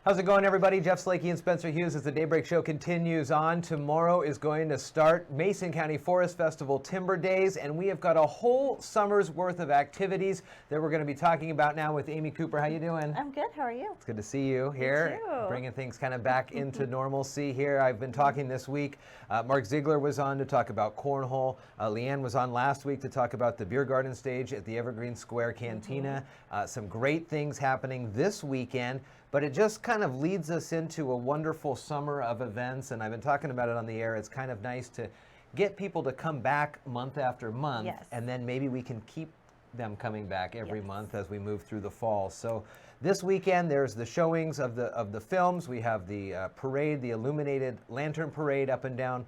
How's it going, everybody? Jeff Slakey and Spencer Hughes as the Daybreak Show continues on. Tomorrow is going to start Mason County Forest Festival Timber Days, and we have got a whole summer's worth of activities that we're going to be talking about now with Amy Cooper. How you doing? I'm good. How are you? It's good to see you here, bringing things kind of back into normalcy here. I've been talking this week. Mark Ziegler was on to talk about cornhole. Leanne was on last week to talk about the beer garden stage at the Evergreen Square Cantina. Some great things happening this weekend. But it just kind of leads us into a wonderful summer of events, and I've been talking about it on the air. It's kind of nice to get people to come back month after month, and then maybe we can keep them coming back every month as we move through the fall. So this weekend there's the showings of the films. We have the parade, the illuminated lantern parade up and down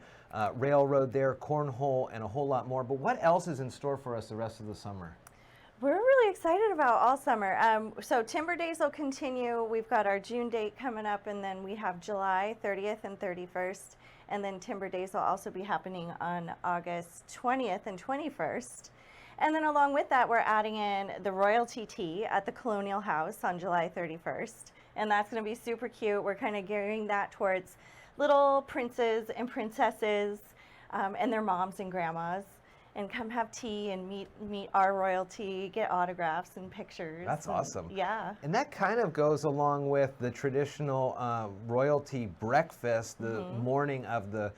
Railroad there, cornhole, and a whole lot more. But what else is in store for us the rest of the summer? We're really excited about all summer. So Timber Days will continue. We've got our June date coming up, and then we have July 30th and 31st. And then Timber Days will also be happening on August 20th and 21st. And then along with that, we're adding in the Royalty Tea at the Colonial House on July 31st. And that's going to be super cute. We're kind of gearing that towards little princes and princesses and their moms and grandmas. And come have tea and meet our royalty, get autographs and pictures. That's awesome. Yeah. And that kind of goes along with the traditional royalty breakfast the morning of the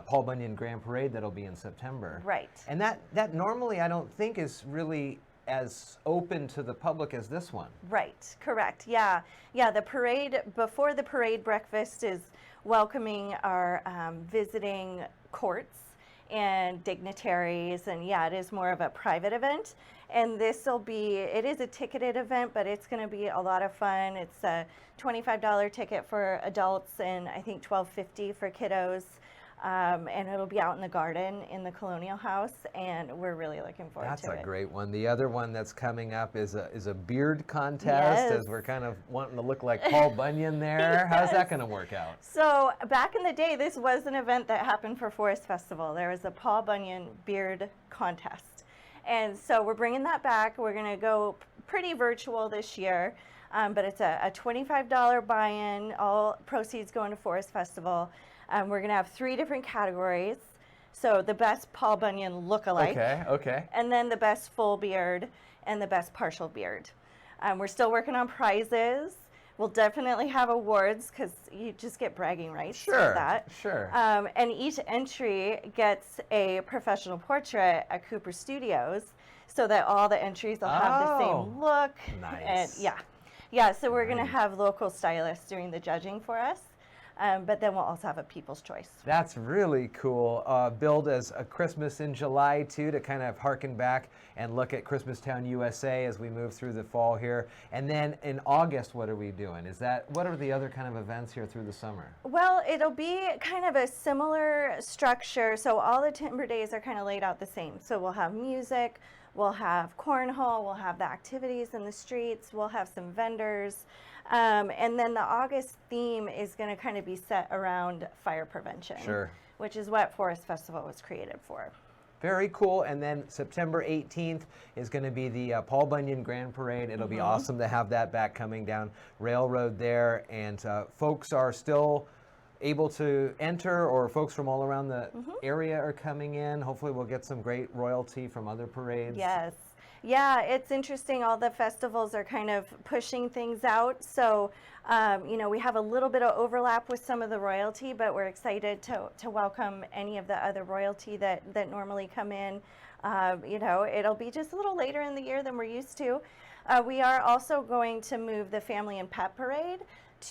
Paul Bunyan Grand Parade that'll be in September. Right. And that normally I don't think is really as open to the public as this one. Right, correct. Yeah. Yeah, the parade, before the parade breakfast is welcoming our visiting courts and dignitaries, and it is more of a private event. And it is a ticketed event, but it's going to be a lot of fun. It's a $25 ticket for adults and I think $12.50 for kiddos. And it'll be out in the garden in the Colonial House, and we're really looking forward to it. That's a great one. The other one that's coming up is a beard contest, as we're kind of wanting to look like Paul Bunyan there. How's that going to work out? So back in the day, this was an event that happened for Forest Festival. There was a Paul Bunyan beard contest. And so we're bringing that back. We're going to go pretty virtual this year, but it's a $25 buy-in. All proceeds going to Forest Festival. We're going to have 3 different categories. So the best Paul Bunyan look-alike. Okay. And then the best full beard and the best partial beard. We're still working on prizes. We'll definitely have awards because you just get bragging rights for that. Sure. And each entry gets a professional portrait at Cooper Studios so that all the entries will have the same look. Nice. And so we're going to have local stylists doing the judging for us. But then we'll also have a People's Choice. That's really cool. Billed as a Christmas in July, too, to kind of harken back and look at Christmastown, USA as we move through the fall here. And then in August, what are we doing? What are the other kind of events here through the summer? Well, it'll be kind of a similar structure. So all the Timber Days are kind of laid out the same. So we'll have music, we'll have cornhole, we'll have the activities in the streets, we'll have some vendors. And then the August theme is going to kind of be set around fire prevention, which is what Forest Festival was created for. Very cool. And then September 18th is going to be the Paul Bunyan Grand Parade. It'll be awesome to have that back coming down Railroad there. And folks are still able to enter, or folks from all around the area are coming in. Hopefully we'll get some great royalty from other parades. Yes. Yeah, it's interesting. All the festivals are kind of pushing things out. So, we have a little bit of overlap with some of the royalty, but we're excited to welcome any of the other royalty that normally come in. It'll be just a little later in the year than we're used to. We are also going to move the Family and Pet Parade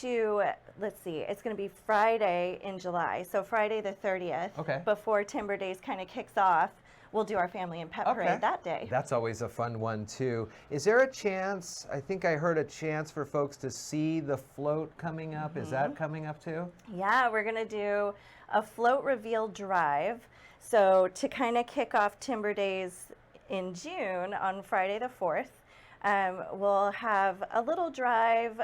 to, it's going to be Friday in July. So Friday the 30th, before Timber Days kind of kicks off. We'll do our Family and Pet Parade that day. That's always a fun one, too. Is there a chance, I think I heard a chance for folks to see the float coming up. Is that coming up, too? Yeah, we're going to do a float reveal drive. So to kind of kick off Timber Days in June on Friday the 4th, we'll have a little drive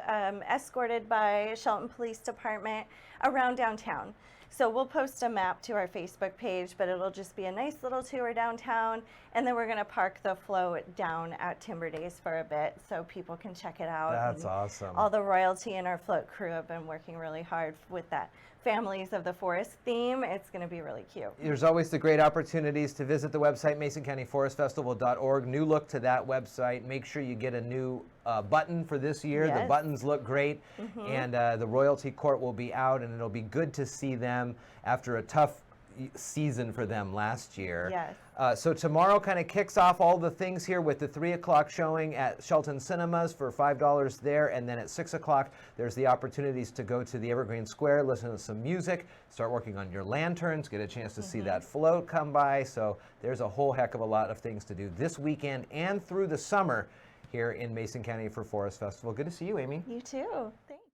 escorted by Shelton Police Department around downtown. So we'll post a map to our Facebook page, but it'll just be a nice little tour downtown. And then we're going to park the float down at Timber Days for a bit so people can check it out. That's And awesome. all the royalty and our float crew have been working really hard with that Families of the Forest theme. It's going to be really cute. There's always the great opportunities to visit the website, MasonCountyForestFestival.org. New look to that website. Make sure you get a new button for this year. The Yes. buttons look great, and the Royalty Court will be out, and it'll be good to see them after a tough season for them last year. Yes. So tomorrow kind of kicks off all the things here with the 3 o'clock showing at Shelton Cinemas for $5 there, and then at 6 o'clock there's the opportunities to go to the Evergreen Square, listen to some music, start working on your lanterns, get a chance to see that float come by. So there's a whole heck of a lot of things to do this weekend and through the summer here in Mason County for Forest Festival. Good to see you, Amy. You too. Thanks.